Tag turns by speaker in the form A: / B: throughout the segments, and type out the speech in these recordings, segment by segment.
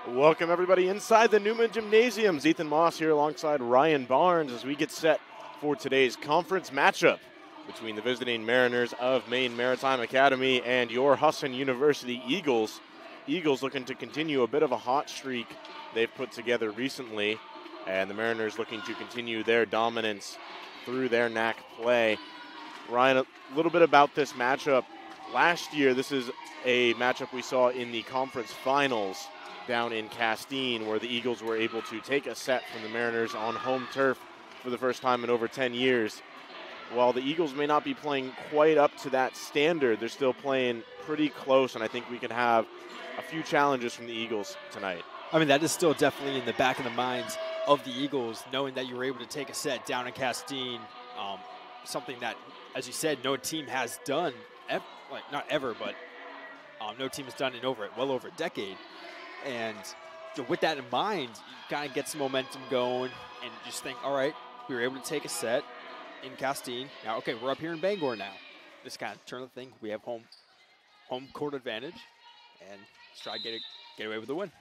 A: Welcome everybody inside the Newman Gymnasiums. Ethan Moss here alongside Ryan Barnes as we get set for today's conference matchup between the visiting Mariners of Maine Maritime Academy and your Husson University Eagles. Eagles looking to continue a bit of a hot streak they've put together recently, and the Mariners looking to continue their dominance through their NAC play. Ryan, a little bit about this matchup. Last year, this is a matchup we saw in the conference finals down in Castine, where the Eagles were able to take a set from the Mariners on home turf for the first time in over 10 years. While the Eagles may not be playing quite up to that standard, they're still playing pretty close, and I think we can have a few challenges from the Eagles tonight.
B: I mean, that is still definitely in the back of the minds of the Eagles, knowing that you were able to take a set down in Castine, something that, as you said, no team has done, not ever, but no team has done in well over a decade. And with that in mind, you kind of get some momentum going and just think, all right, we were able to take a set in Castine. Now, okay, we're up here in Bangor now. Just kind of turn the thing. We have home court advantage, and let's try to get away with the win.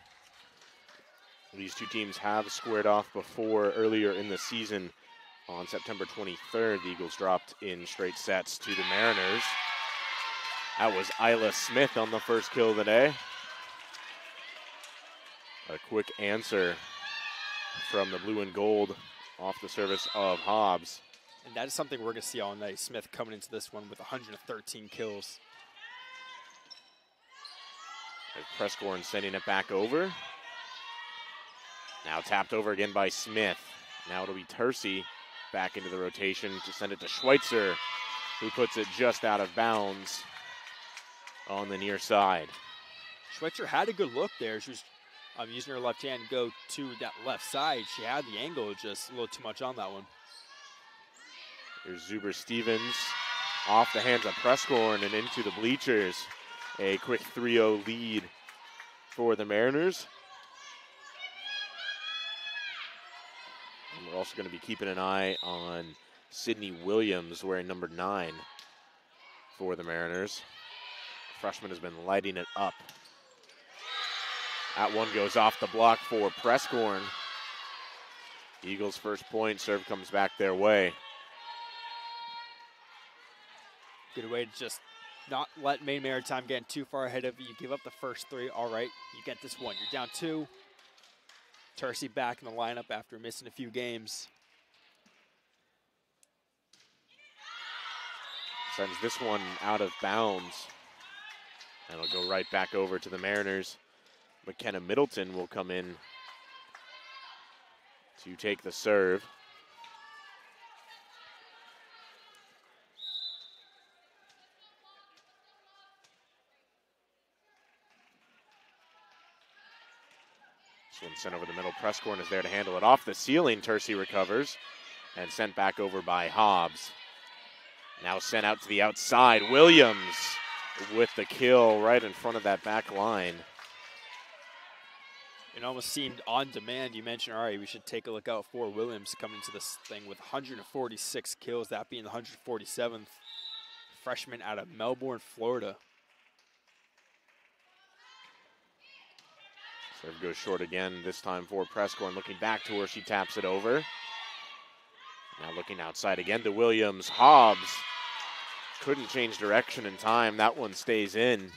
A: These two teams have squared off before earlier in the season. On September 23rd, the Eagles dropped in straight sets to the Mariners. That was Isla Smith on the first kill of the day. A quick answer from the blue and gold off the service of Hobbs.
B: And that is something we're going to see all night. Smith coming into this one with 113 kills.
A: Prescorn sending it back over. Now tapped over again by Smith. Now it'll be Tercey back into the rotation to send it to Schweitzer, who puts it just out of bounds on the near side.
B: Schweitzer had a good look there. She was using her left hand to go to that left side. She had the angle, just a little too much on that one.
A: Here's Zuber Stevens off the hands of Prescorn and into the bleachers. A quick 3-0 lead for the Mariners. And we're also going to be keeping an eye on Sydney Williams, wearing number 9 for the Mariners. The freshman has been lighting it up. That one goes off the block for Prescorn. Eagles' first point, serve comes back their way.
B: Good way to just not let Maine Maritime get too far ahead of you. You give up the first 3, all right, you get this one. You're down 2. Tercey back in the lineup after missing a few games.
A: Sends this one out of bounds. And it'll go right back over to the Mariners. McKenna Middleton will come in to take the serve. This one sent over the middle. Prescorn is there to handle it off the ceiling. Tercey recovers and sent back over by Hobbs. Now sent out to the outside. Williams with the kill right in front of that back line.
B: It almost seemed on demand. You mentioned, all right, we should take a look out for Williams coming into this thing with 146 kills, that being the 147th freshman out of Melbourne, Florida.
A: Serve goes short again, this time for Prescorn. Looking back to her, she taps it over. Now looking outside again to Williams. Hobbs couldn't change direction in time. That one stays in.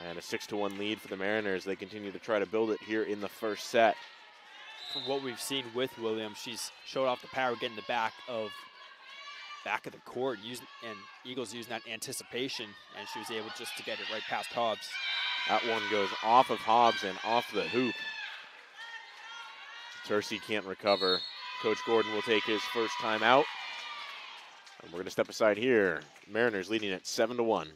A: And a 6-1 lead for the Mariners. They continue to try to build it here in the first set.
B: From what we've seen with Williams, she's showed off the power, getting the back of the court, and Eagles using that anticipation, and she was able just to get it right past Hobbs.
A: That one goes off of Hobbs and off the hoop. Tercey can't recover. Coach Gordon will take his first time out. And we're going to step aside here. Mariners leading at 7-1.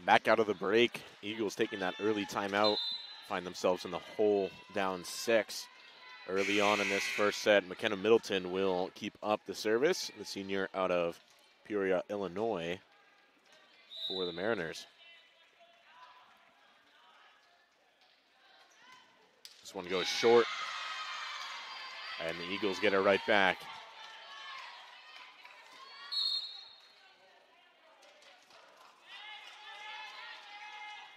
A: Back out of the break. Eagles taking that early timeout. Find themselves in the hole, down 6. Early on in this first set, McKenna Middleton will keep up the service. The senior out of Peoria, Illinois, for the Mariners. This one goes short. And the Eagles get it right back.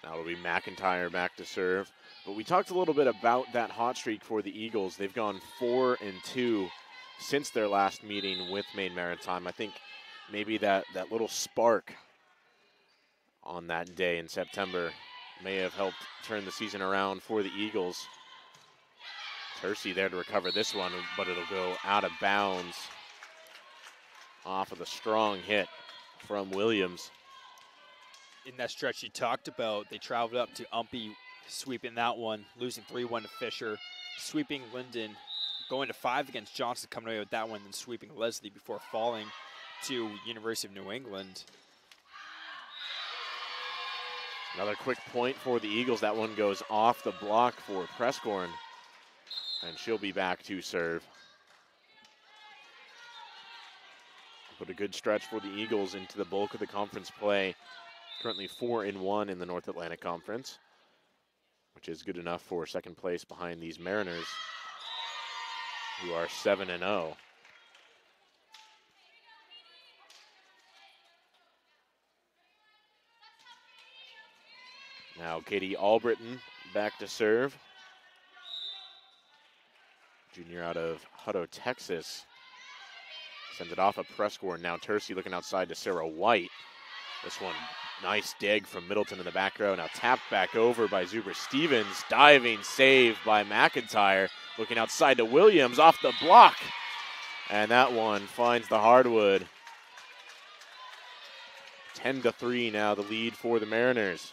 A: Now it'll be McIntyre back to serve. But we talked a little bit about that hot streak for the Eagles. They've gone 4-2 since their last meeting with Maine Maritime. I think maybe that little spark on that day in September may have helped turn the season around for the Eagles. Tercey there to recover this one, but it'll go out of bounds off of the strong hit from Williams.
B: In that stretch you talked about, they traveled up to Umpy, sweeping that one, losing 3-1 to Fisher, sweeping Linden, going to 5 against Johnson, coming away with that one, then sweeping Leslie before falling to University of New England.
A: Another quick point for the Eagles. That one goes off the block for Prescorn, and she'll be back to serve. But a good stretch for the Eagles into the bulk of the conference play. Currently 4-1 in the North Atlantic Conference, which is good enough for second place behind these Mariners, who are 7-0. Now Katie Albritton back to serve. Junior out of Hutto, Texas. Sends it off of Prescorn. Now Tercey looking outside to Sarah White. This one, nice dig from Middleton in the back row. Now tapped back over by Zuber Stevens. Diving save by McIntyre. Looking outside to Williams off the block. And that one finds the hardwood. 10-3 now, the lead for the Mariners.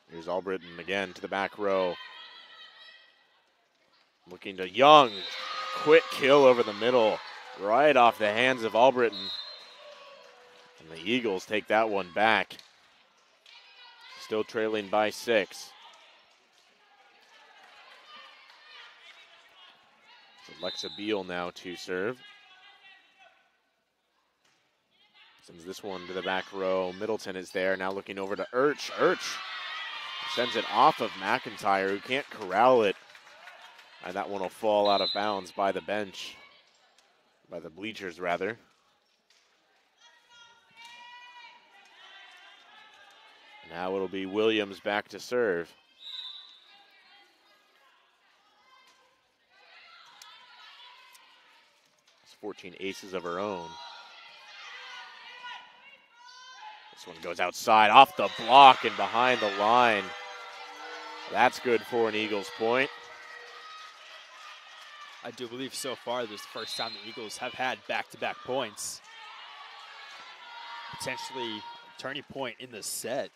A: Here's Albritton again to the back row. Looking to Young. Quick kill over the middle. Right off the hands of Albritton. And the Eagles take that one back. Still trailing by 6. So Alexa Beal now to serve. Sends this one to the back row. Middleton is there. Now looking over to Urch. Urch sends it off of McIntyre, who can't corral it. And that one will fall out of bounds by the bench. By the bleachers, rather. Now it'll be Williams back to serve. It's 14 aces of her own. This one goes outside, off the block and behind the line. That's good for an Eagles point.
B: I do believe so far this is the first time the Eagles have had back-to-back points. Potentially a turning point in the set.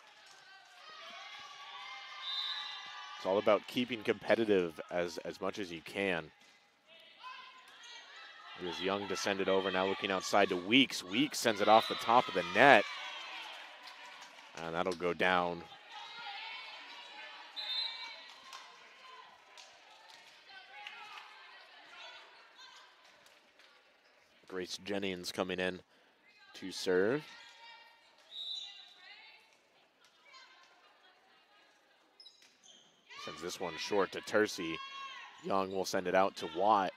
A: It's all about keeping competitive as much as you can. Here's Young to send it over, now looking outside to Weeks. Weeks sends it off the top of the net. And that'll go down. Grace Jennings coming in to serve. Sends this one short to Tercey. Young will send it out to White.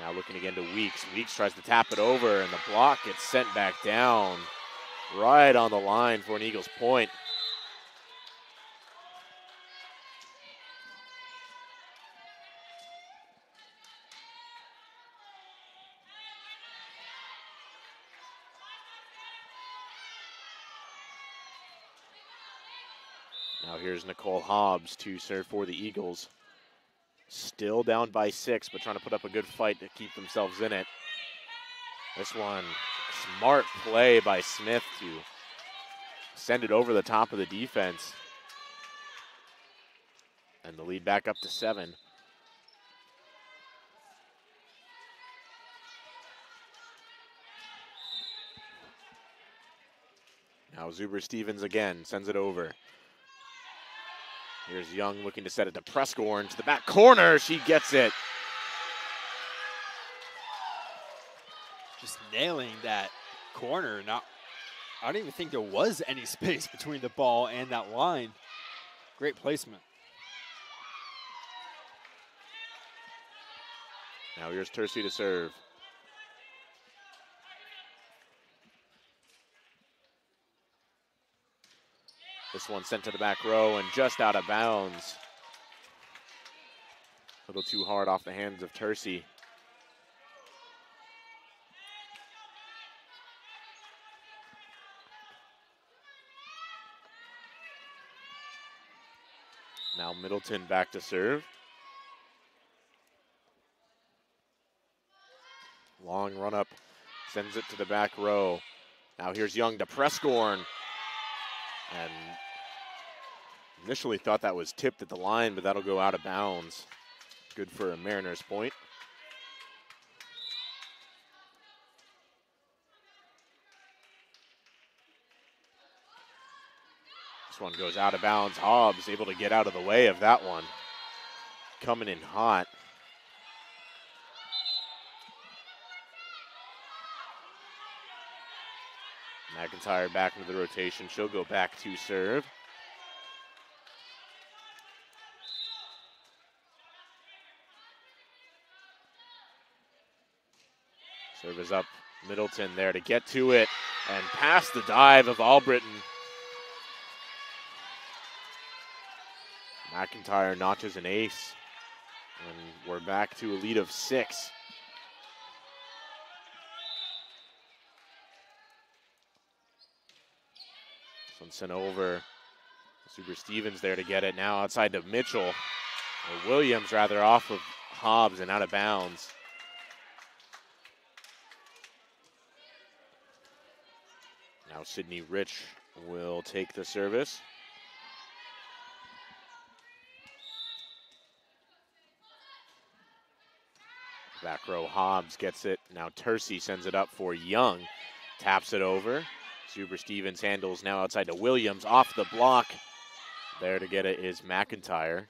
A: Now looking again to Weeks. Weeks tries to tap it over, and the block gets sent back down. Right on the line for an Eagles point. Now here's Nicole Hobbs to serve for the Eagles. Still down by 6, but trying to put up a good fight to keep themselves in it. This one, smart play by Smith to send it over the top of the defense. And the lead back up to 7. Now Zuber Stevens again, sends it over. Here's Young looking to set it to Prescorn to the back corner. She gets it.
B: Just nailing that corner. I don't even think there was any space between the ball and that line. Great placement.
A: Now here's Tercey to serve. This one sent to the back row and just out of bounds. A little too hard off the hands of Tercey. Now Middleton back to serve. Long run up, sends it to the back row. Now here's Young to Prescorn. And Initially thought that was tipped at the line, but that'll go out of bounds. Good for a Mariners point. This one goes out of bounds. Hobbs able to get out of the way of that one. Coming in hot. McIntyre back into the rotation. She'll go back to serve. Serve is up. Middleton there to get to it and past the dive of Albritton. McIntyre notches an ace, and we're back to a lead of 6. This one sent over. Super Stevens there to get it now outside to Mitchell. Or Williams rather, off of Hobbs and out of bounds. Now Sydney Rich will take the service. Back row Hobbs gets it. Now Tercey sends it up for Young. Taps it over. Super Stevens handles now outside to Williams. Off the block. There to get it is McIntyre.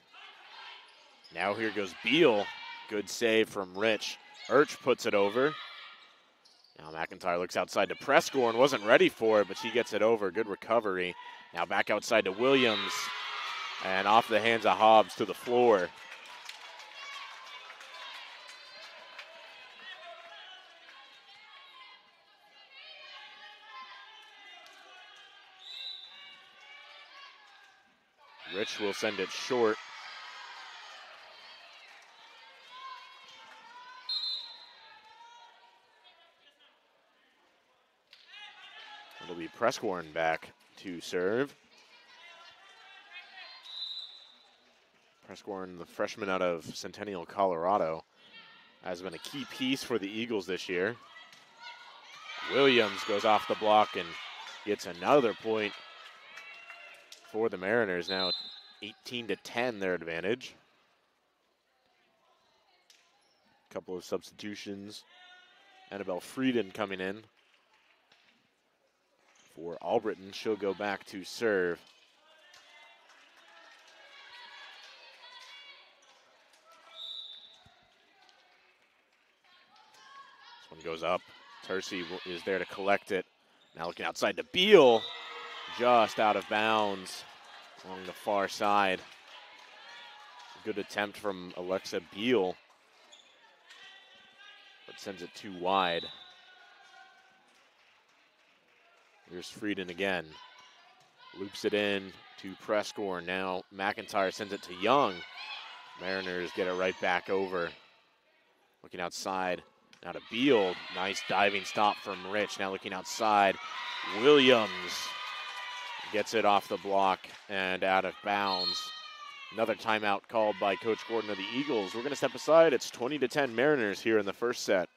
A: Now here goes Beal. Good save from Rich. Urch puts it over. Now McIntyre looks outside to Prescorn. Wasn't ready for it, but she gets it over. Good recovery. Now back outside to Williams. And off the hands of Hobbs to the floor. Rich will send it short. It'll be Prescorn back to serve. Prescorn, the freshman out of Centennial, Colorado, has been a key piece for the Eagles this year. Williams goes off the block and gets another point for the Mariners. Now 18-10 their advantage. Couple of substitutions. Annabelle Frieden coming in for Albritton. She'll go back to serve. This one goes up. Tercey is there to collect it. Now looking outside to Beal. Just out of bounds along the far side. Good attempt from Alexa Beal, but sends it too wide. Here's Frieden again. Loops it in to Prescorn. Now McIntyre sends it to Young. Mariners get it right back over. Looking outside. Now to Beal. Nice diving stop from Rich. Now looking outside. Williams gets it off the block and out of bounds. Another timeout called by Coach Gordon of the Eagles. We're going to step aside. It's 20-10 Mariners here in the first set.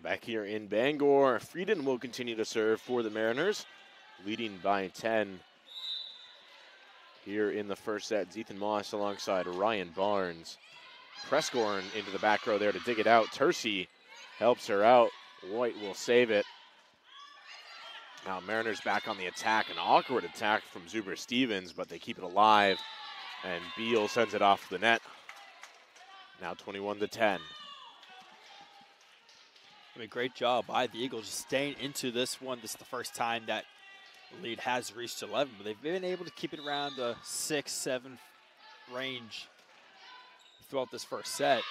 A: Back here in Bangor, Frieden will continue to serve for the Mariners, leading by 10 here in the first set. Ethan Moss alongside Ryan Barnes. Prescorn into the back row there to dig it out. Tercey helps her out. White will save it. Now Mariners back on the attack. An awkward attack from Zuber Stevens, but they keep it alive. And Beal sends it off the net. Now 21-10.
B: I mean, great job by the Eagles staying into this one. This is the first time that the lead has reached 11, but they've been able to keep it around the 6-7 range throughout this first set.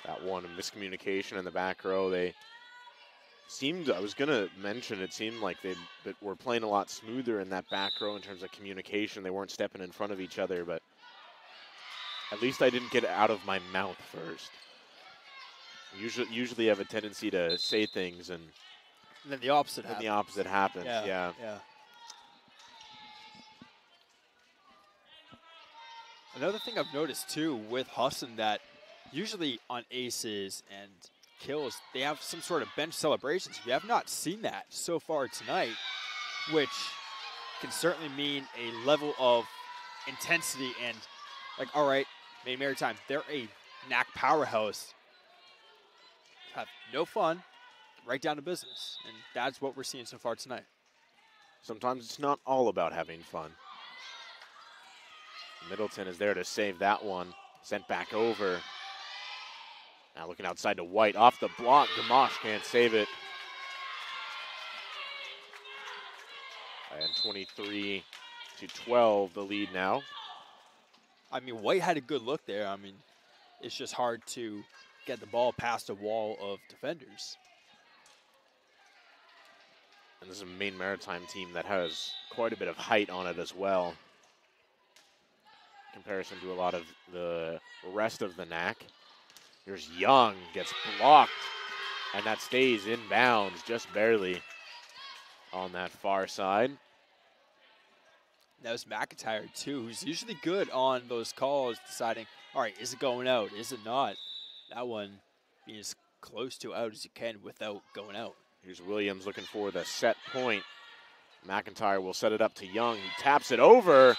A: That one, a miscommunication in the back row. They seemed, I was going to mention, it seemed like they were playing a lot smoother in that back row in terms of communication. They weren't stepping in front of each other, but at least I didn't get it out of my mouth first. Usually have a tendency to say things and
B: then the opposite happens.
A: The opposite happens, yeah.
B: Another thing I've noticed too with Husson, that usually on aces and kills, they have some sort of bench celebrations. We have not seen that so far tonight, which can certainly mean a level of intensity and like, all right, Maine Maritime, they're a knack powerhouse. Have no fun, right down to business. And that's what we're seeing so far tonight.
A: Sometimes it's not all about having fun. Middleton is there to save that one. Sent back over. Now looking outside to White. Off the block. Gamache can't save it. And 23-12 the lead now.
B: I mean, White had a good look there. I mean, it's just hard to get the ball past a wall of defenders.
A: And this is a Maine Maritime team that has quite a bit of height on it as well, in comparison to a lot of the rest of the NAC. Here's Young, gets blocked, and that stays in bounds just barely on that far side.
B: That was McIntyre, too, who's usually good on those calls, deciding, all right, is it going out? Is it not? That one being as close to out as you can without going out.
A: Here's Williams looking for the set point. McIntyre will set it up to Young. He taps it over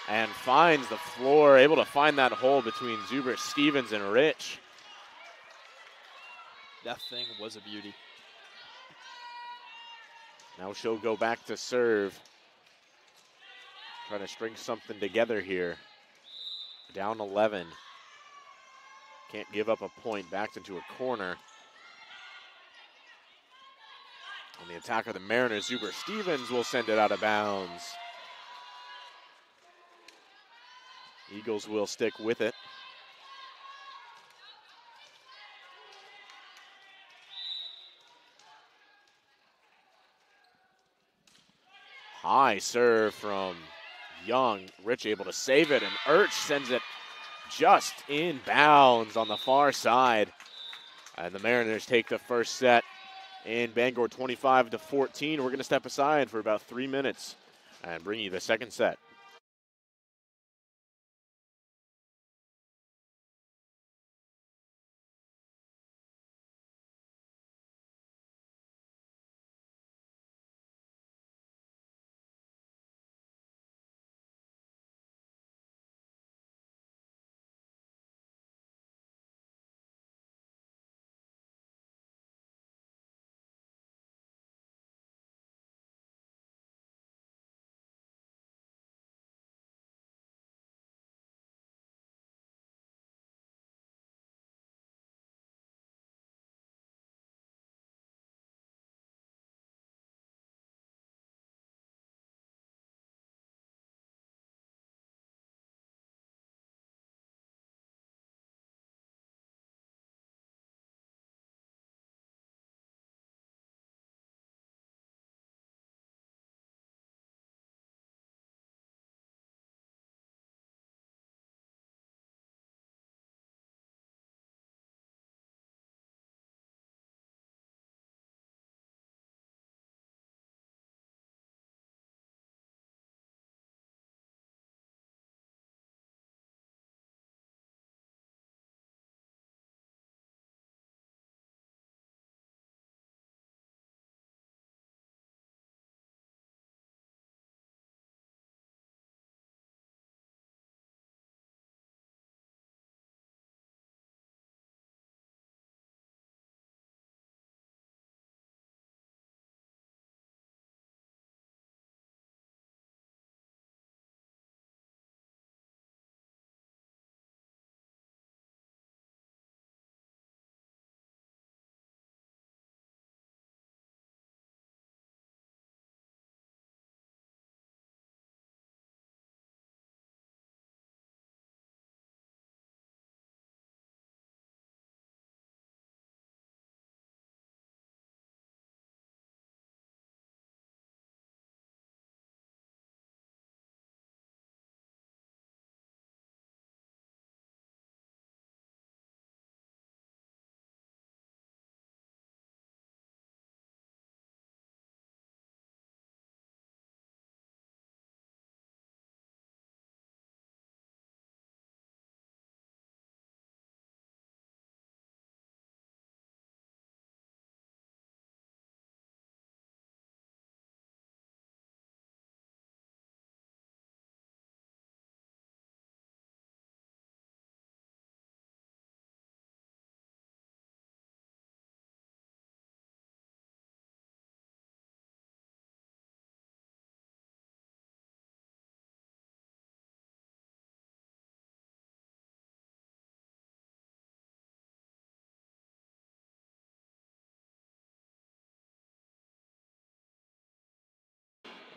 A: and finds the floor, able to find that hole between Zuber Stevens and Rich.
B: That thing was a beauty.
A: Now she'll go back to serve. Trying to string something together here. Down 11. Can't give up a point. Backed into a corner. On the attack of the Mariners, Zuber Stevens will send it out of bounds. Eagles will stick with it. High serve from Young. Rich able to save it, and Urch sends it just in bounds on the far side. And the Mariners take the first set in Bangor 25-14. We're going to step aside for about 3 minutes and bring you the second set.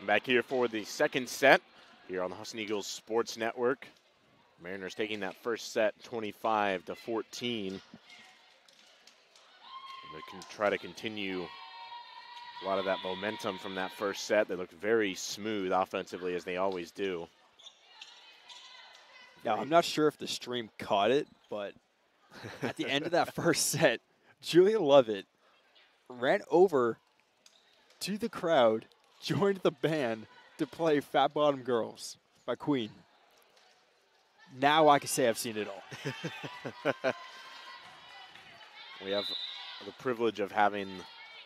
A: Back here for the second set here on the Husson Eagles Sports Network. Mariners taking that first set 25-14. And they can try to continue a lot of that momentum from that first set. They looked very smooth offensively, as they always do.
B: Now, I'm not sure if the stream caught it, but at the end of that first set, Julia Lovett ran over to the crowd, joined the band to play Fat Bottom Girls by Queen. Now I can say I've seen it all.
A: We have the privilege of having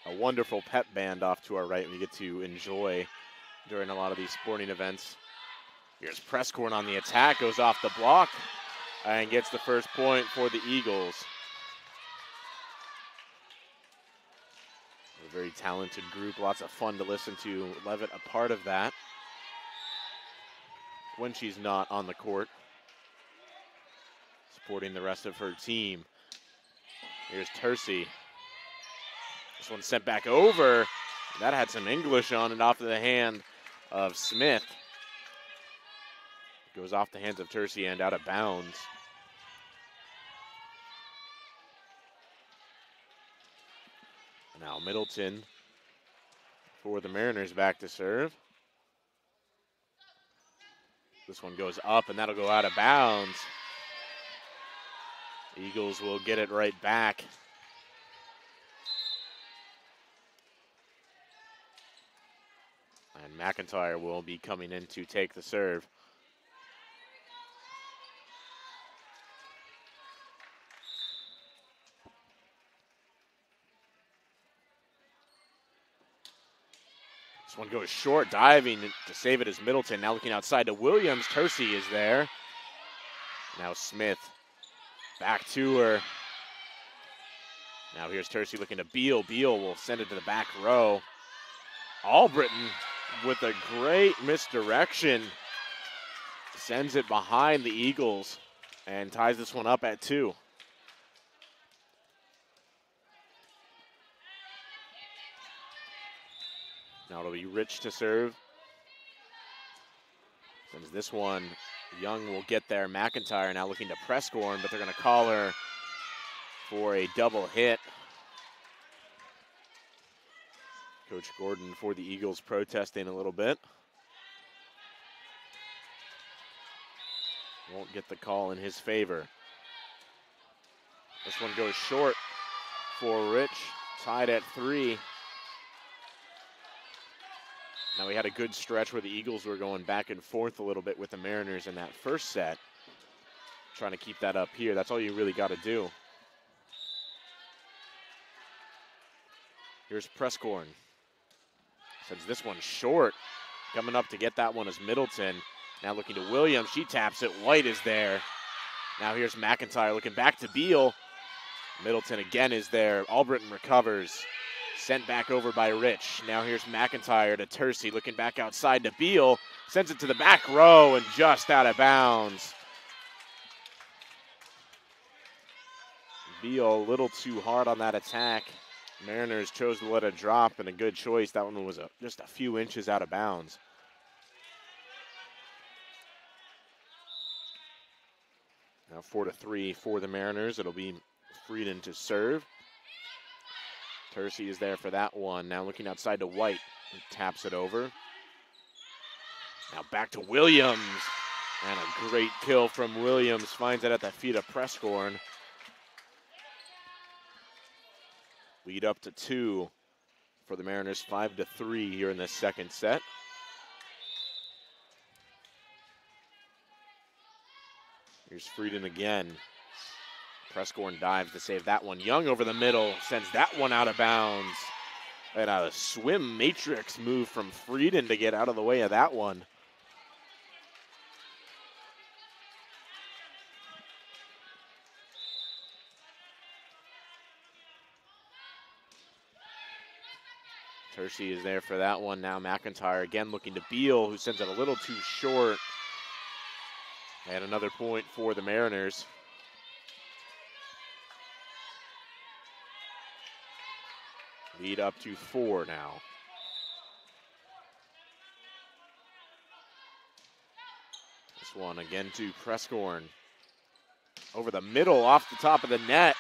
A: a wonderful pep band off to our right we get to enjoy during a lot of these sporting events. Here's Presscorn on the attack, goes off the block, and gets the first point for the Eagles. A very talented group, lots of fun to listen to. Levitt a part of that when she's not on the court, supporting the rest of her team. Here's Tercey. This one sent back over. That had some English on it, off of the hand of Smith. Goes off the hands of Tercey and out of bounds. Now Middleton for the Mariners back to serve. This one goes up and that'll go out of bounds. Eagles will get it right back. And McIntyre will be coming in to take the serve. This one goes short, diving to save it is Middleton. Now looking outside to Williams. Tercey is there. Now Smith back to her. Now here's Tercey looking to Beal. Beal will send it to the back row. Albritton with a great misdirection sends it behind the Eagles and ties this one up at 2. Now it'll be Rich to serve. Sends this one. Young will get there. McIntyre now looking to Presscorn, but they're going to call her for a double hit. Coach Gordon for the Eagles protesting a little bit. Won't get the call in his favor. This one goes short for Rich, tied at 3. Now we had a good stretch where the Eagles were going back and forth a little bit with the Mariners in that first set. Trying to keep that up here. That's all you really got to do. Here's Presscorn. Sends this one short. Coming up to get that one is Middleton. Now looking to Williams. She taps it. White is there. Now here's McIntyre looking back to Beal. Middleton again is there. Albritton recovers. Sent back over by Rich. Now here's McIntyre to Tercey. Looking back outside to Beal. Sends it to the back row and just out of bounds. Beal a little too hard on that attack. Mariners chose to let it drop, and a good choice. That one was just a few inches out of bounds. Now 4-3 for the Mariners. It'll be Frieden to serve. Tercey is there for that one. Now looking outside to White. He taps it over. Now back to Williams. And a great kill from Williams. Finds it at the feet of Presscorn. Lead up to 2 for the Mariners, 5-3 here in the second set. Here's Frieden again. Presscorn dives to save that one. Young over the middle, sends that one out of bounds. And a swim matrix move from Frieden to get out of the way of that one. Tercey is there for that one. Now McIntyre again looking to Beal, who sends it a little too short. And another point for the Mariners. Lead up to 4 now. one again to Prescorn. Over the middle, off the top of the net.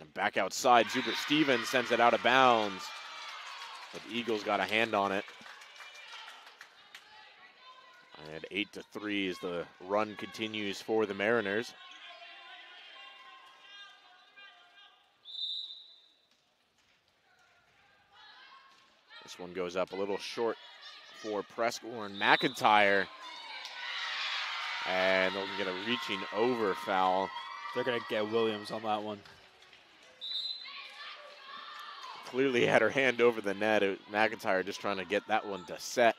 A: And back outside, Zuber Stevens sends it out of bounds. But the Eagles got a hand on it. And 8-3 as the run continues for the Mariners. This one goes up a little short for Prescorn. McIntyre. And they'll get a reaching over foul.
B: They're going to get Williams on that one.
A: Clearly had her hand over the net. McIntyre just trying to get that one to set.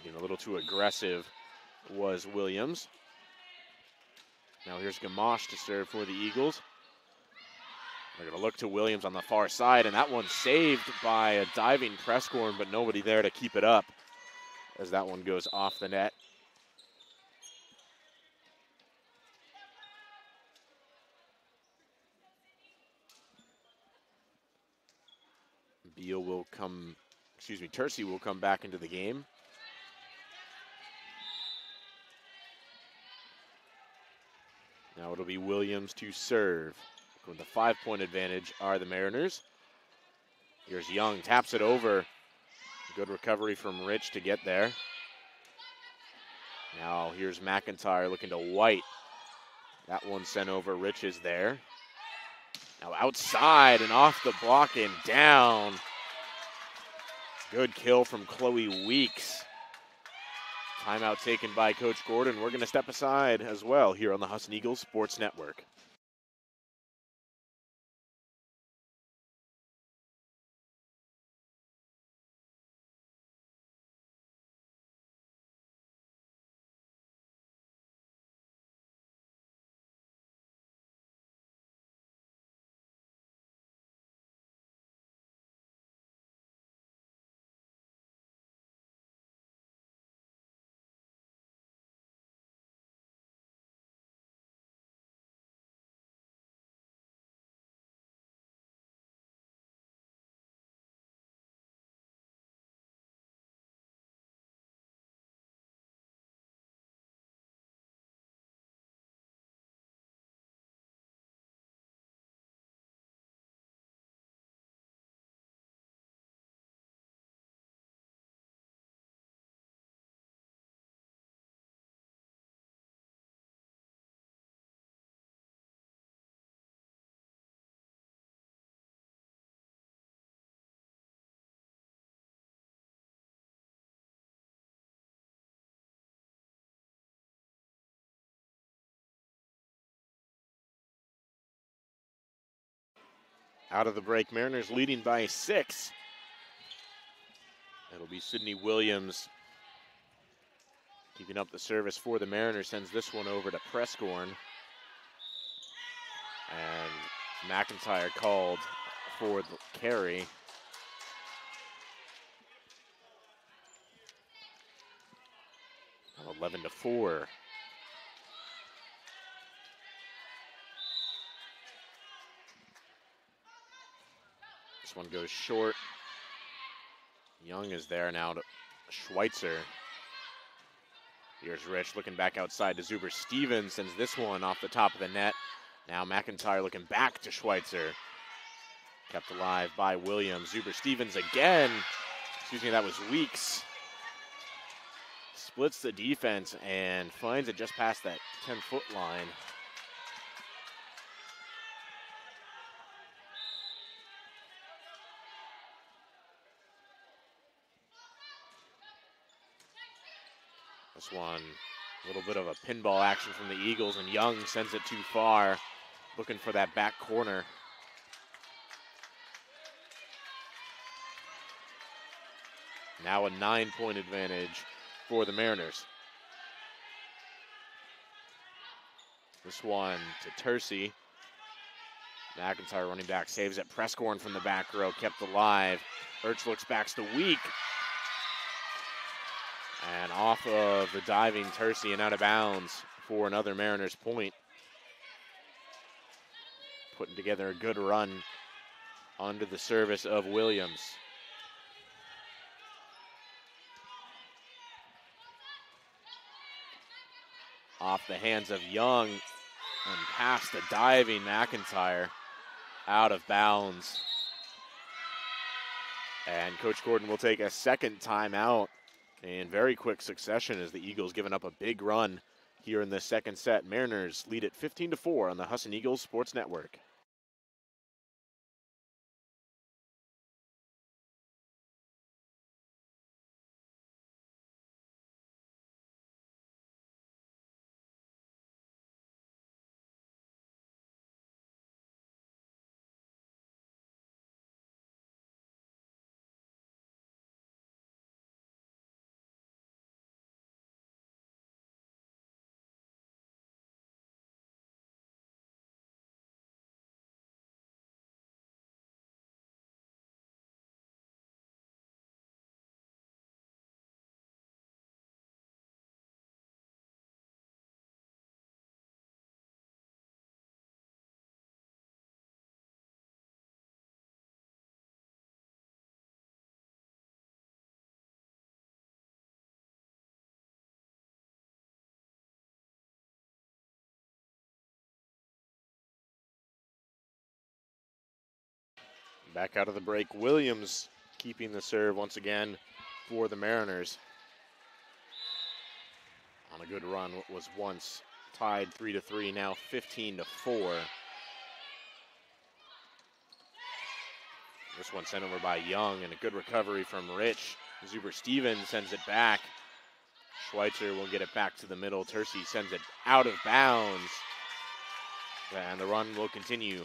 A: Getting a little too aggressive was Williams. Now here's Gamache to serve for the Eagles. They're going to look to Williams on the far side, and that one's saved by a diving Prescorn, but nobody there to keep it up as that one goes off the net. Tercy will come back into the game. Now it'll be Williams to serve. With the 5-point advantage are the Mariners. Here's Young, taps it over. Good recovery from Rich to get there. Now here's McIntyre looking to White. That one sent over, Rich is there. Now outside and off the block and down. Good kill from Chloe Weeks. Timeout taken by Coach Gordon. We're going to step aside as well here on the Husson Eagles Sports Network. Out of the break, Mariners leading by 6. It'll be Sydney Williams keeping up the service for the Mariners, sends this one over to Prescorn. And McIntyre called for the carry. Now 11-4. This one goes short. Young is there now to Schweitzer. Here's Rich looking back outside to Zuber Stevens, sends this one off the top of the net. Now McIntyre looking back to Schweitzer. Kept alive by Williams. Zuber Stevens again. That was Weeks. Splits the defense and finds it just past that 10-foot line. This one, a little bit of a pinball action from the Eagles, and Young sends it too far, looking for that back corner. Now a 9-point advantage for the Mariners. This one to Tercy. McIntyre running back, saves it. Prescorn from the back row, kept alive. Birch looks back to Week. And off of the diving Tercy and out of bounds for another Mariners point. Putting together a good run under the service of Williams. Off the hands of Young and past the diving McIntyre. Out of bounds. And Coach Gordon will take a second timeout in very quick succession as the Eagles giving up a big run here in the second set. Mariners lead it 15-4 on the Husson Eagles Sports Network. Back out of the break, Williams keeping the serve once again for the Mariners. On a good run, what was once tied 3-3, now 15-4. This one sent over by Young, and a good recovery from Rich. Zuber Stevens sends it back. Schweitzer will get it back to the middle. Tercey sends it out of bounds. And the run will continue.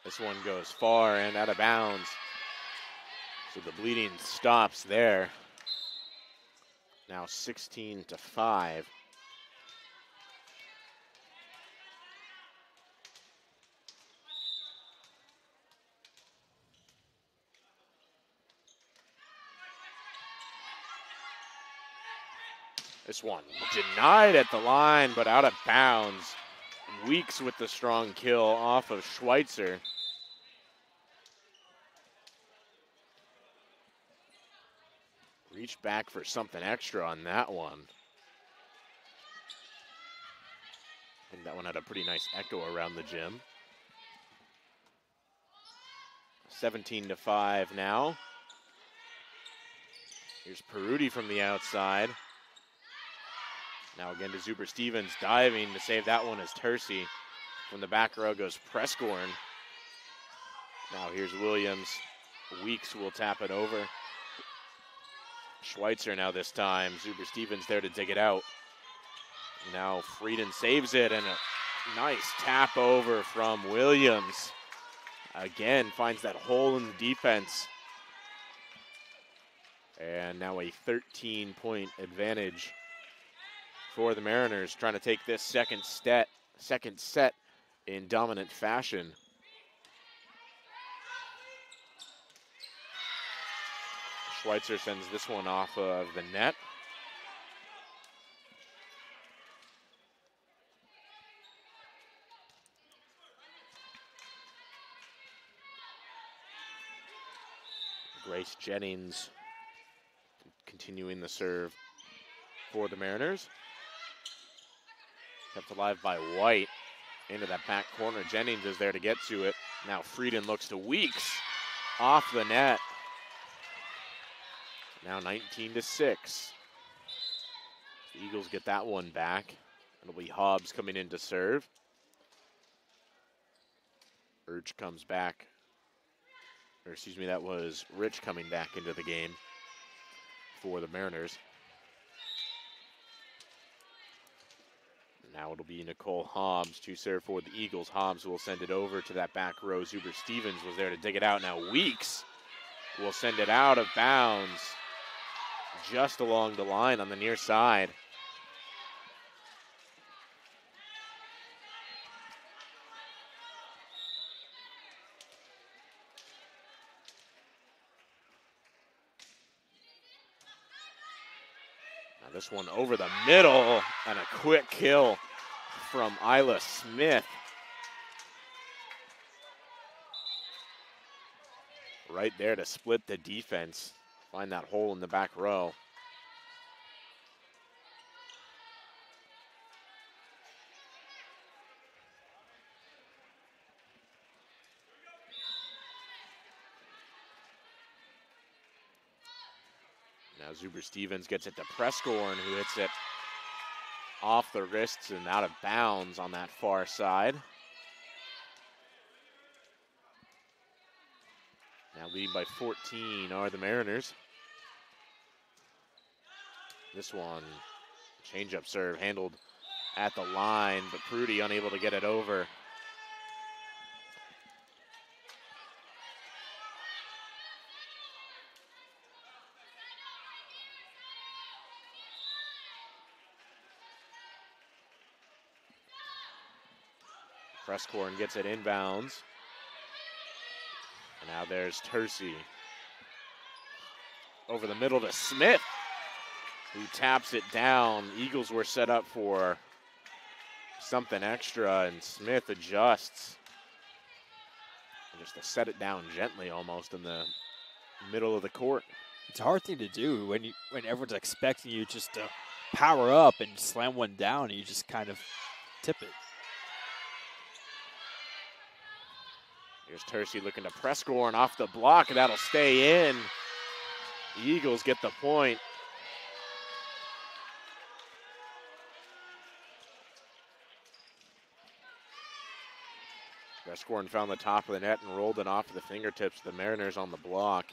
A: This one goes far and out of bounds. So the bleeding stops there. Now 16-5. This one denied at the line, but out of bounds. Weeks with the strong kill off of Schweitzer. Reached back for something extra on that one. I think that one had a pretty nice echo around the gym. 17-5 now. Here's Peruti from the outside. Now again to Zuber Stevens, diving to save that one as Tercey. From the back row goes Prescorn. Now here's Williams. Weeks will tap it over. Schweitzer now this time. Zuber Stevens there to dig it out. Now Frieden saves it, and a nice tap over from Williams. Again, finds that hole in the defense. And now a 13-point advantage for the Mariners, trying to take this second set in dominant fashion. Schweitzer sends this one off of the net. Grace Jennings continuing the serve for the Mariners. Kept alive by White. Into that back corner. Jennings is there to get to it. Now Frieden looks to Weeks. Off the net. Now 19-6. The Eagles get that one back. It'll be Hobbs coming in to serve. Urch comes back. Or excuse me, that was Rich coming back into the game for the Mariners. Now it'll be Nicole Hobbs to serve for the Eagles. Hobbs will send it over to that back row. Zuber Stevens was there to dig it out. Now Weeks will send it out of bounds just along the line on the near side. Now this one over the middle, and a quick kill from Isla Smith. right there to split the defense, find that hole in the back row. Now Zuber Stevens gets it to Prescorn, who hits it off the wrists and out of bounds on that far side. Now leading by 14 are the Mariners. This one, change-up serve handled at the line, but Prudy unable to get it over. Prescorn gets it inbounds. And now there's Tercey. Over the middle to Smith, who taps it down. Eagles were set up for something extra, and Smith adjusts. And just to set it down gently almost in the middle of the court.
B: It's a hard thing to do when everyone's expecting you just to power up and slam one down, and you just kind of tip it.
A: Here's Tercey looking to Prescorn off the block, and that'll stay in. The Eagles get the point. Prescorn found the top of the net and rolled it off to the fingertips of the Mariners on the block.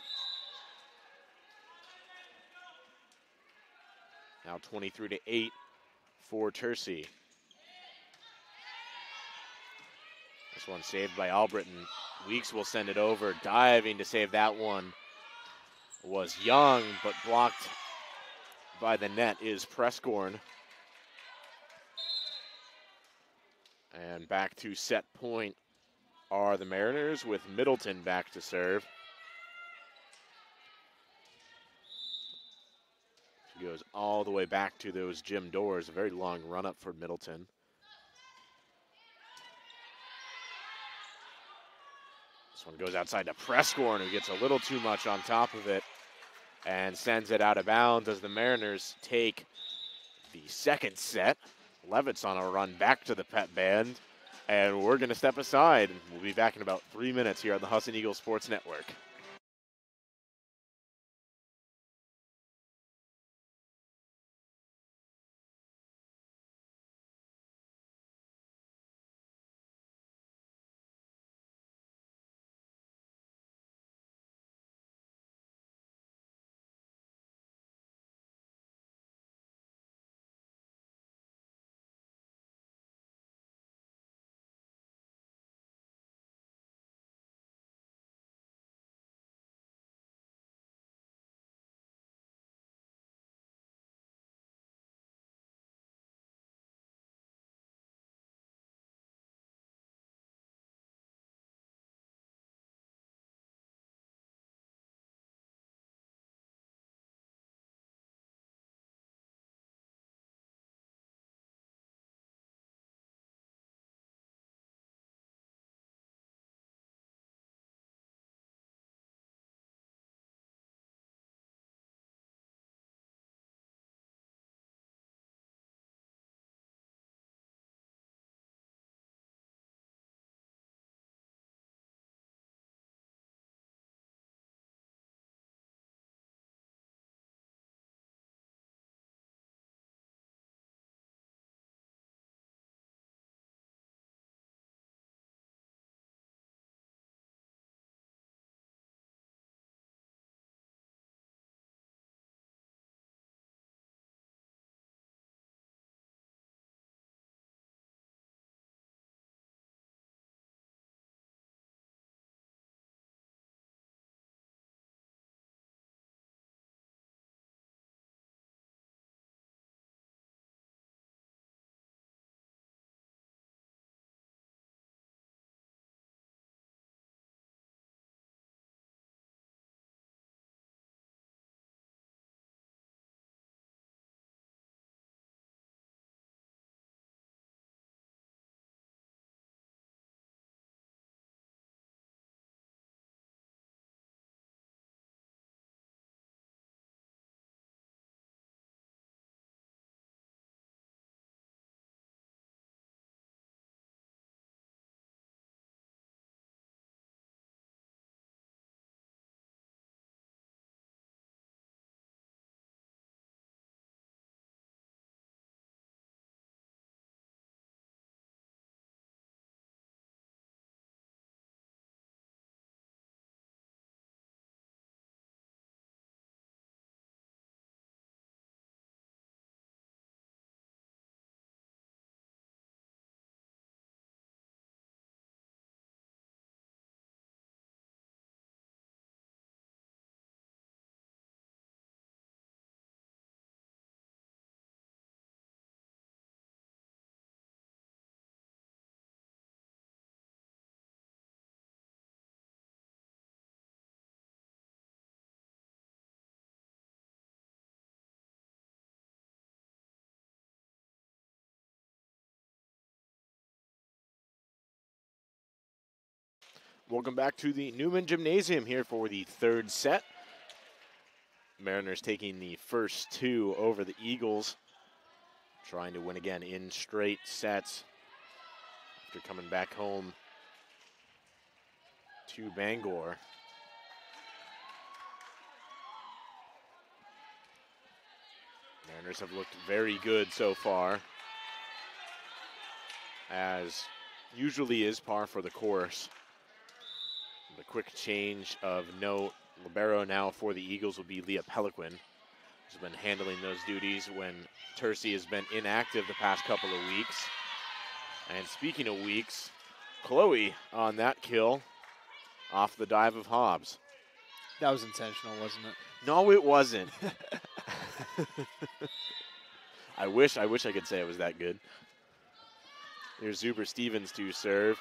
A: Now 23-8 for Tercey. This one saved by Albritton. Weeks will send it over. Diving to save that one was Young, but blocked by the net is Prescorn. And back to set point are the Mariners with Middleton back to serve. She goes all the way back to those gym doors. A very long run up for Middleton. This one goes outside to Prescorn, who gets a little too much on top of it and sends it out of bounds as the Mariners take the second set. Levitt's on a run back to the pep band, and we're going to step aside. We'll be back in about 3 minutes here on the Husson Eagles Sports Network. Welcome back to the Newman Gymnasium here for the third set. Mariners taking the first two over the Eagles, trying to win again in straight sets after coming back home to Bangor. Mariners have looked very good so far, as usually is par for the course. The quick change of note, libero now for the Eagles will be Leah Peliquin, who's been handling those duties when Tercy has been inactive the past couple of weeks. And speaking of weeks, Chloe on that kill off the dive of Hobbs.
B: That was intentional, wasn't it?
A: No, it wasn't. I wish I could say it was that good. Here's Zuber Stevens to serve.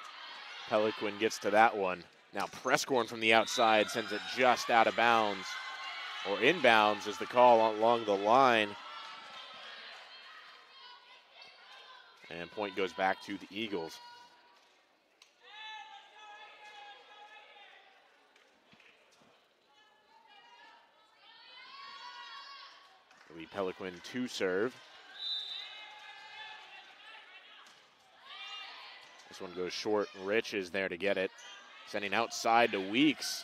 A: Peliquin gets to that one. Now Prescorn from the outside sends it just out of bounds, or inbounds is the call along the line. And point goes back to the Eagles. It'll be Peliquin to serve. This one goes short. Rich is there to get it. Sending outside to Weeks.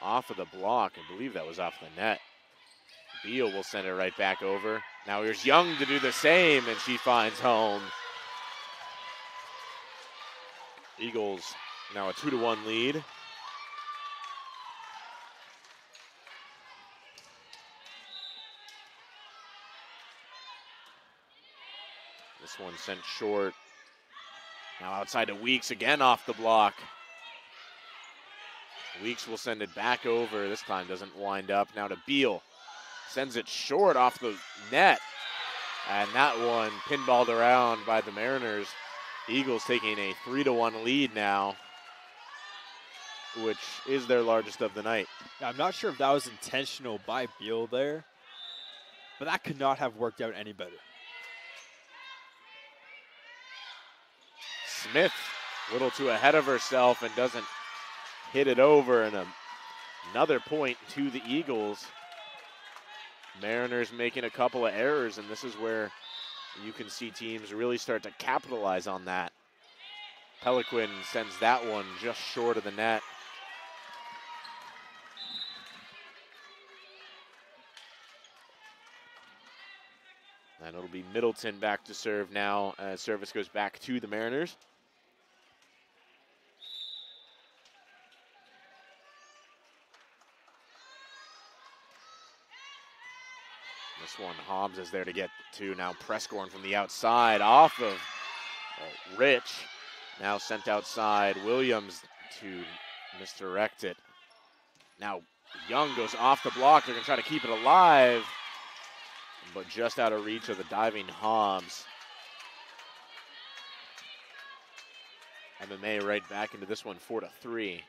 A: Off of the block. I believe that was off the net. Beal will send it right back over. Now here's Young to do the same, and she finds home. Eagles now a 2-1 lead. This one sent short. Now outside to Weeks, again off the block. Weeks will send it back over. This time doesn't wind up. Now to Beal. Sends it short off the net. And that one pinballed around by the Mariners. Eagles taking a 3-1 lead now, which is their largest of the night.
B: Yeah, I'm not sure if that was intentional by Beal there, but that could not have worked out any better.
A: Smith a little too ahead of herself and doesn't hit it over, and another point to the Eagles. Mariners making a couple of errors, and this is where you can see teams really start to capitalize on that. Peliquin sends that one just short of the net. And it'll be Middleton back to serve now as service goes back to the Mariners. This one, Hobbs is there to get to. Now Prescorn from the outside off of Rich. Now sent outside. Williams to misdirect it. Now Young goes off the block. They're going to try to keep it alive, but just out of reach of the diving Hobbs. MMA right back into this one, 4-3.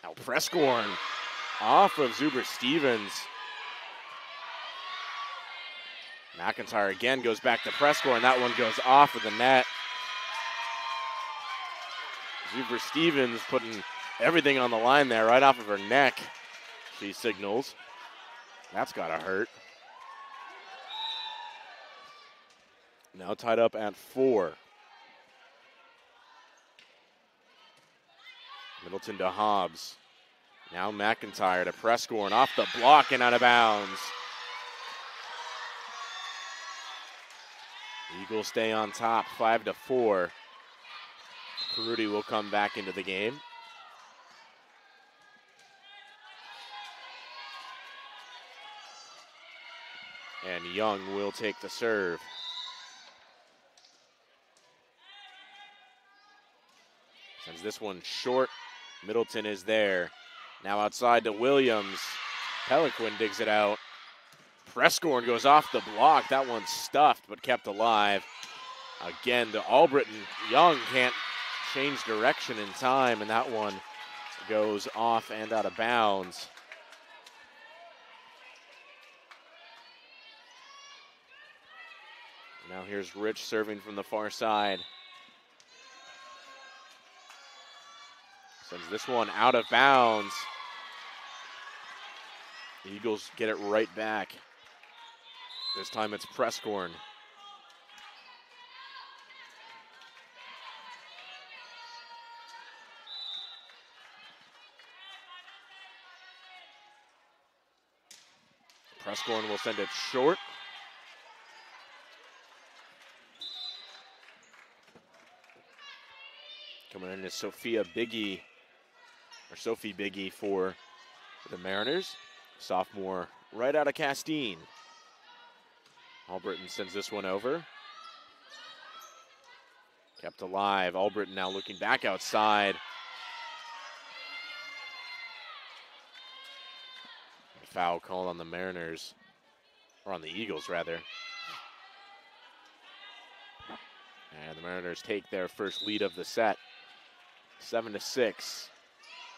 A: Now Prescorn off of Zuber Stevens. McIntyre again goes back to Prescorn. That one goes off of the net. Zuber Stevens putting everything on the line there, right off of her neck. She signals. That's gotta hurt. Now tied up at 4. Middleton to Hobbs. Now McIntyre to Prescorn, off the block and out of bounds. Eagles stay on top, 5-4. Peruti will come back into the game. And Young will take the serve. Sends this one short. Middleton is there. Now outside to Williams. Peliquin digs it out. Prescorn goes off the block. That one's stuffed but kept alive. Again, the Albritton. Young can't change direction in time, and that one goes off and out of bounds. Now here's Rich serving from the far side. Sends this one out of bounds. The Eagles get it right back. This time it's Prescorn. Prescorn will send it short. Coming in is Sophie Biggie for the Mariners. Sophomore right out of Castine. Albritton sends this one over. Kept alive. Albritton now looking back outside. Foul called on the Mariners, or on the Eagles rather. And the Mariners take their first lead of the set, 7-6.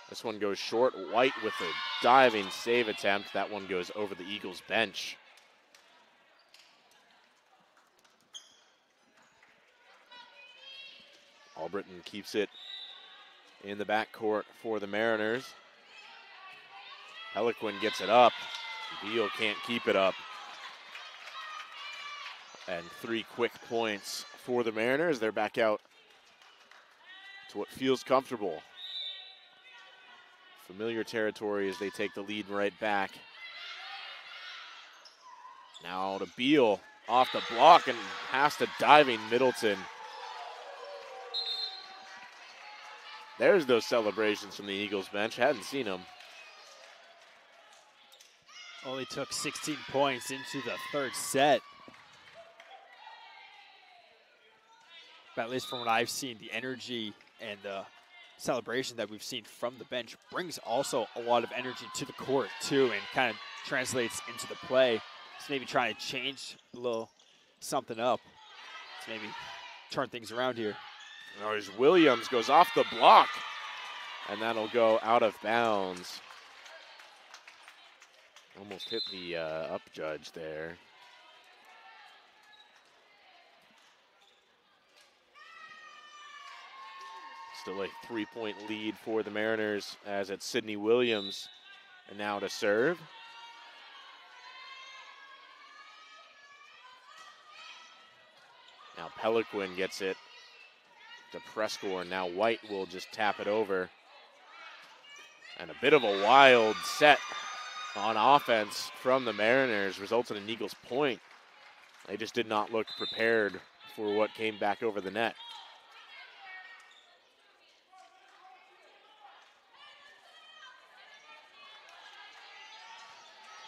A: This one goes short. White with a diving save attempt. That one goes over the Eagles bench. Albritton keeps it in the backcourt for the Mariners. Peliquin gets it up. Beal can't keep it up. And 3 quick points for the Mariners. They're back out to what feels comfortable. Familiar territory as they take the lead right back. Now to Beal off the block and past a diving Middleton. There's those celebrations from the Eagles bench. Hadn't seen them.
B: Only took 16 points into the third set. But at least from what I've seen, the energy and the celebration that we've seen from the bench brings also a lot of energy to the court too, and kind of translates into the play. So maybe trying to change a little something up to maybe turn things around here.
A: Now as Williams goes off the block, and that'll go out of bounds. Almost hit the up judge there. Still a 3-point lead for the Mariners as it's Sydney Williams. And now to serve. Now Peliquin gets it to Prescorn. Now White will just tap it over. And a bit of a wild set on offense from the Mariners results in an Eagles point. They just did not look prepared for what came back over the net.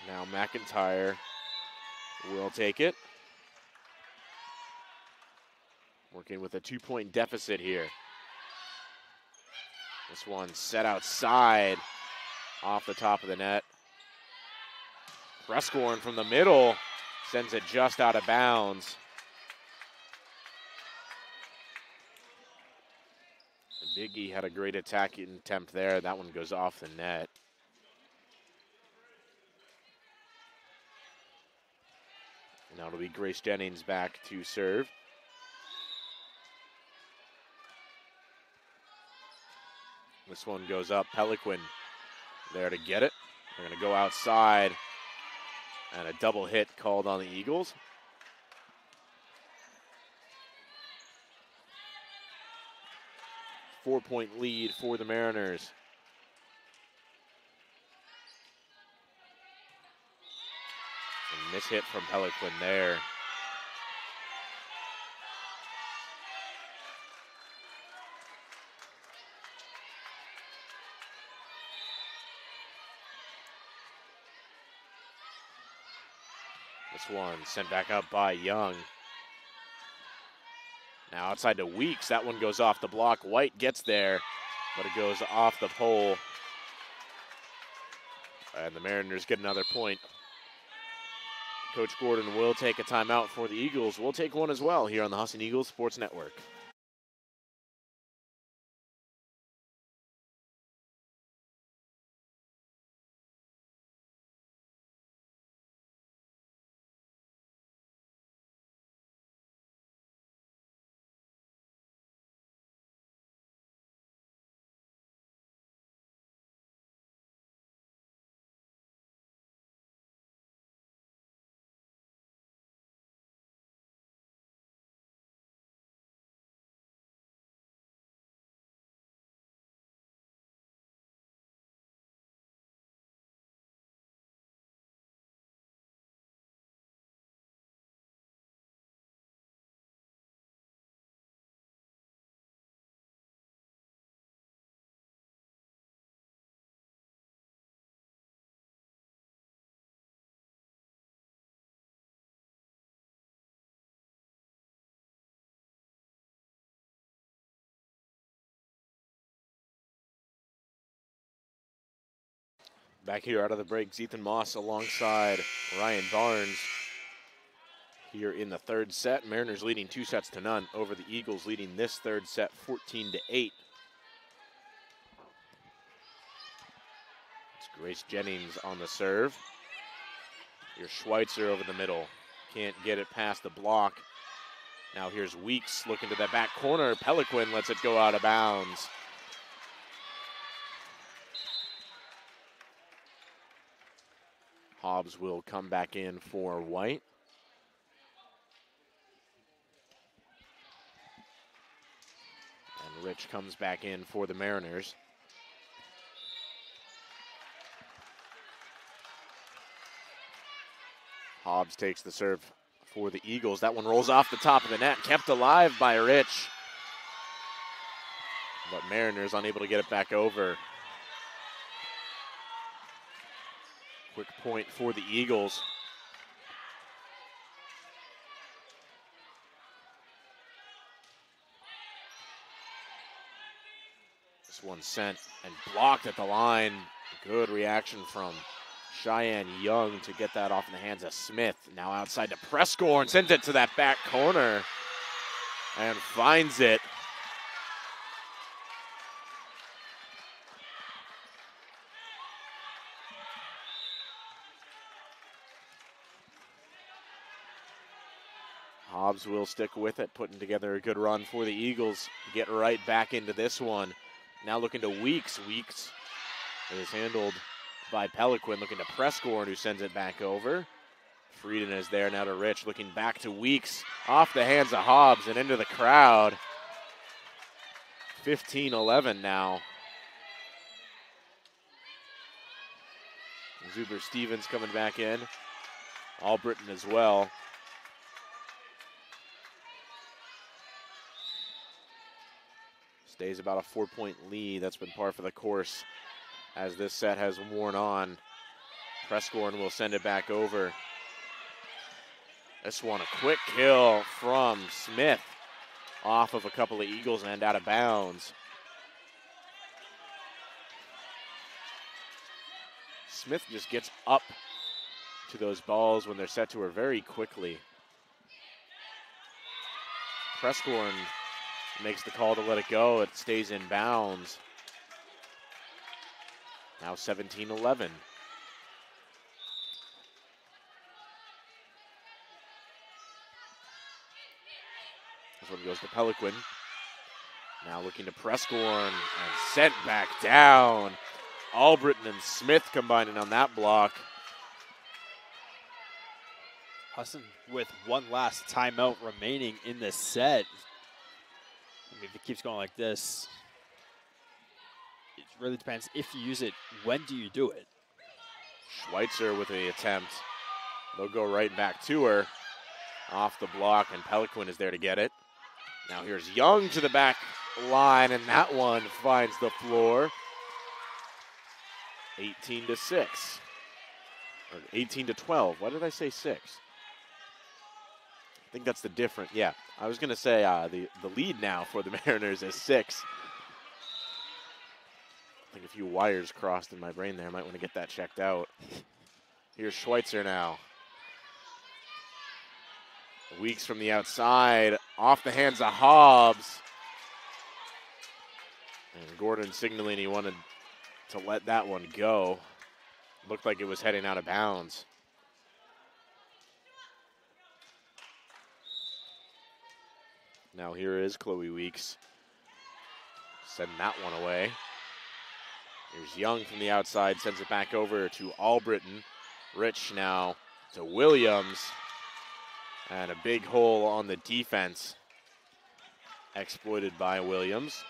A: Now McIntyre will take it. Working with a 2-point deficit here. This one set outside off the top of the net. Prescorn from the middle sends it just out of bounds. Biggie had a great attacking attempt there. That one goes off the net. Now it'll be Grace Jennings back to serve. This one goes up. Peliquin there to get it. They're going to go outside. And a double hit called on the Eagles. Four-point lead for the Mariners. And mishit from Peliquin there. This one sent back up by Young. Now outside to Weeks. That one goes off the block. White gets there, but it goes off the pole. And the Mariners get another point. Coach Gordon will take a timeout for the Eagles. We'll take one as well here on the Husson Eagles Sports Network. Back here out of the break, Ethan Moss alongside Ryan Barnes. Here in the third set, Mariners leading 2-0 over the Eagles, leading this third set 14-8. It's Grace Jennings on the serve. Here's Schweitzer over the middle. Can't get it past the block. Now here's Weeks looking to that back corner. Peliquin lets it go out of bounds. Hobbs will come back in for White. And Rich comes back in for the Mariners. Hobbs takes the serve for the Eagles. That one rolls off the top of the net, kept alive by Rich. But Mariners unable to get it back over. Quick point for the Eagles. This one sent and blocked at the line. Good reaction from Cheyenne Young to get that off in the hands of Smith. Now outside to Prescore and sends it to that back corner and finds it. Hobbs will stick with it, putting together a good run for the Eagles. Get right back into this one. Now looking to Weeks. Weeks is handled by Peliquin, looking to Prescore, who sends it back over. Frieden is there now to Rich, looking back to Weeks. Off the hands of Hobbs and into the crowd. 15-11 now. Zuber Stevens coming back in. Albritton as well. Stays about a 4-point lead. That's been par for the course as this set has worn on. Prescorn will send it back over. This one, a quick kill from Smith off of a couple of Eagles and out of bounds. Smith just gets up to those balls when they're set to her very quickly. Prescorn makes the call to let it go. It stays in bounds. Now 17-11. This one goes to Peliquin. Now looking to Prescorn and sent back down. Albritton and Smith combining on that block.
B: Husson with one last timeout remaining in this set. I mean, if it keeps going like this, it really depends if you use it. When do you do it?
A: Schweitzer with the attempt. They'll go right back to her. Off the block, and Peliquin is there to get it. Now here's Young to the back line, and that one finds the floor. 18-6. Or 18-12. Why did I say 6? I think that's the different. Yeah, I was going to say the lead now for the Mariners is 6. I think a few wires crossed in my brain there. I might want to get that checked out. Here's Schweitzer now. Weeks from the outside, off the hands of Hobbs. And Gordon signaling he wanted to let that one go. Looked like it was heading out of bounds. Now here is Chloe Weeks. Sending that one away. Here's Young from the outside, sends it back over to Albritton. Rich now to Williams. And a big hole on the defense. Exploited by Williams.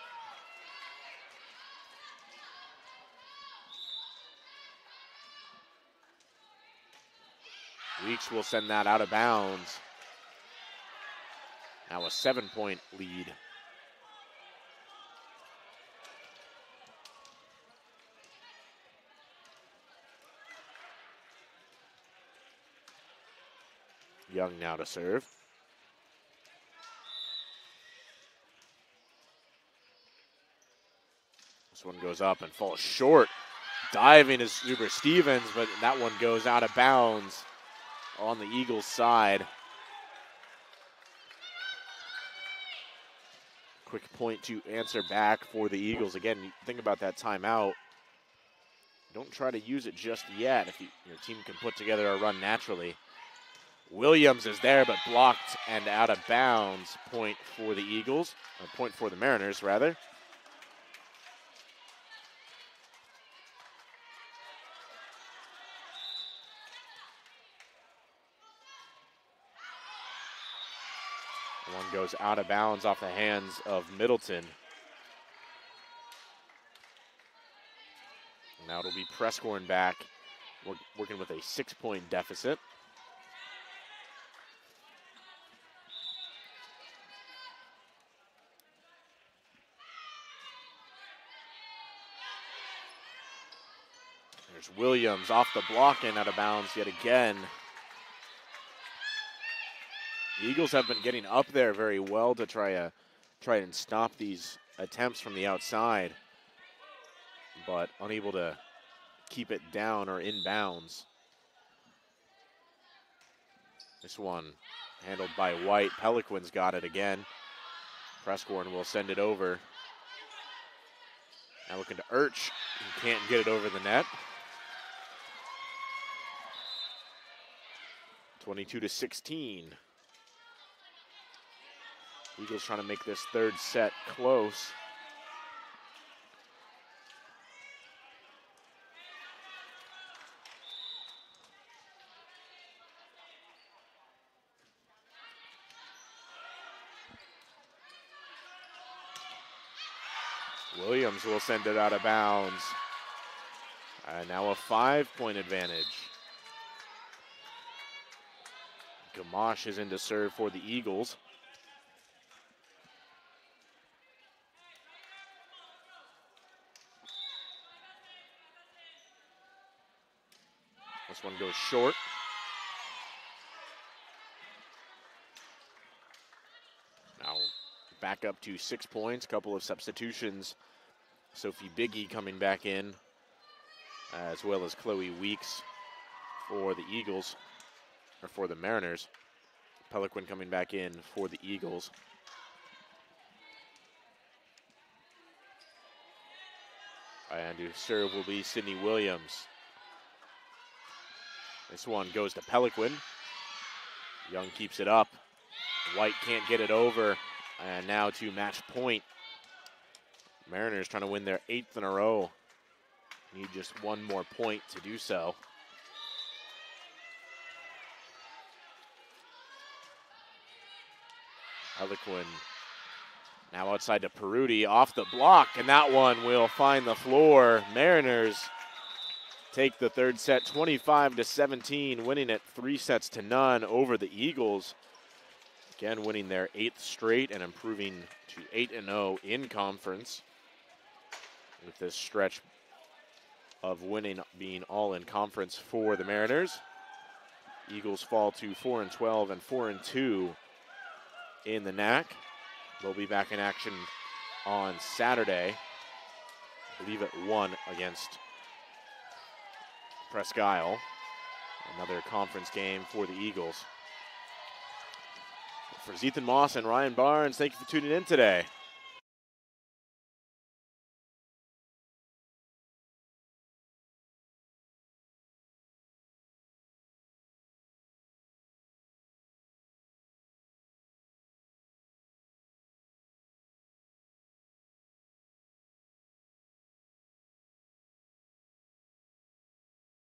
A: Weeks will send that out of bounds. Now a 7-point lead. Young now to serve. This one goes up and falls short. diving is Zuber Stevens, but that one goes out of bounds on the Eagles side. Quick point to answer back for the Eagles. Again, think about that timeout. Don't try to use it just yet if your team can put together a run naturally. Williams is there, but blocked and out of bounds. Point for the Eagles, or point for the Mariners, rather. One goes out of bounds off the hands of Middleton. Now it'll be Prescorn back, working with a 6-point deficit. There's Williams off the block and out of bounds yet again. The Eagles have been getting up there very well to try and stop these attempts from the outside, but unable to keep it down or in bounds. This one handled by White. Peliquin's got it again. Prescorn will send it over. Now looking to Urch. He can't get it over the net. 22-16. Eagles trying to make this third set close. Williams will send it out of bounds. And now a 5-point advantage. Gamache is in to serve for the Eagles. This one goes short. Now back up to 6 points, couple of substitutions. Sophie Biggie coming back in, as well as Chloe Weeks for the Eagles, or for the Mariners. Peliquin coming back in for the Eagles. And to serve will be Sydney Williams. This one goes to Peliquin. Young keeps it up. White can't get it over. And now to match point. Mariners trying to win their 8th in a row. Need just one more point to do so. Peliquin now outside to Peruti, off the block, and that one will find the floor. Mariners take the third set 25-17, winning it 3-0 over the Eagles. Again, winning their 8th straight and improving to 8-0 in conference, with this stretch of winning being all in conference for the Mariners. Eagles fall to 4-12 and 4-2 in the NAC. They'll be back in action on Saturday, I believe at 1 against Presque Isle. Another conference game for the Eagles. For Ethan Moss and Ryan Barnes, thank you for tuning in today.